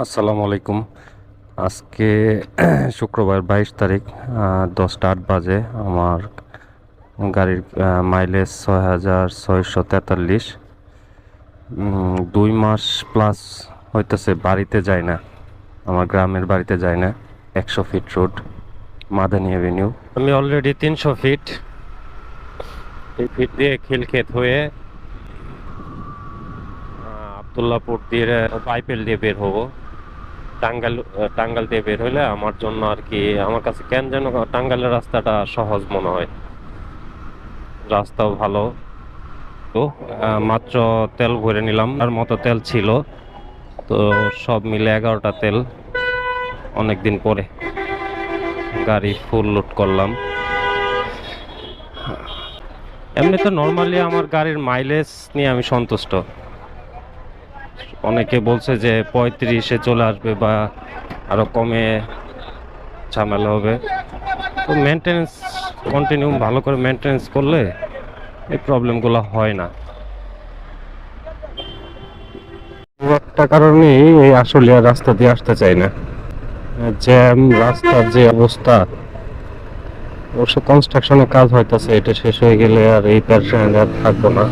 আসসালামু আলাইকুম। আজকে শুক্রবার 22 তারিখ, 10টা 8 বাজে। আমার গাড়ির মাইলেজ 6643। 2 মাস প্লাস হইতেছে বাড়িতে যাই না, আমার গ্রামের বাড়িতে যাই না। 100 ফিট রোড, মাদানী অ্যাভিনিউ। আমি অলরেডি 300 ফিট, এই ফিট দিয়ে খিলক্ষেত হয়ে আবদুল্লাপুর দিয়ে বাইপেল দিয়ে বের হবো। টাঙ্গাইল দিয়ে বের হইলে আমার জন্য আর কি, আমার কাছে কেন যেন টাঙ্গাইলের রাস্তাটা সহজ মনে হয়, রাস্তাও ভালো। তো মাত্র তেল ভরে নিলাম, আর মতো তেল ছিল। তো সব মিলে 11টা তেল, অনেক দিন পরে গাড়ি ফুল লোড করলাম। এমনি তো নর্মালি আমার গাড়ির মাইলেজ নিয়ে আমি সন্তুষ্ট। অনেকে বলছে যে 35-এ চলে আসবে বা আরো কমে ঝামেলা হবে। তো মেনটেনেন্স কন্টিনিউ ভালো করে মেনটেনেন্স করলে এই প্রবলেমগুলো হয় না। একটা কারণেই এই আশুলিয়া রাস্তা দিয়ে আসতে চাই না, জ্যাম, রাস্তার যে অবস্থা। অবশ্য কনস্ট্রাকশনের কাজ হইতাছে, এটা শেষ হয়ে গেলে আর এই প্যারেশানিতে আর থাকবো না।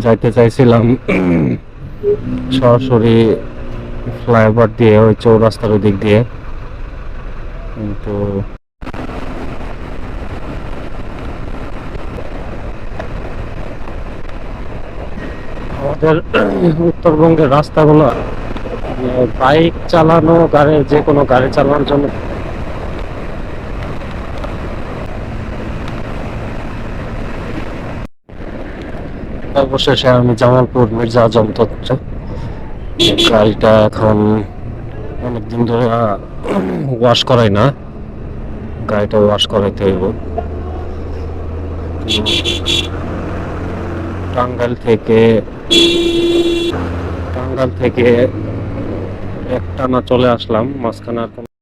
যাইতে চাইছিলাম সরাসরি ফ্লাইওভার দিয়ে, ওই চৌরাস্তার ওই দিক দিয়ে, কিন্তু আমাদের উত্তরবঙ্গের রাস্তাগুলো বাইক চালানো, গাড়ি, যে কোনো গাড়ি চালানোর জন্য অবশেষে আমি জামালপুর মির্জা আজম তত্ত্ব গাড়িটা এখন অনেকদিন ধরে ওয়াশ করাই না, গাড়িটা ওয়াশ করাইতে হইব। টাঙ্গাইল থেকে টাঙ্গাইল থেকে একটানা চলে আসলাম, মাঝখানে আর কোনো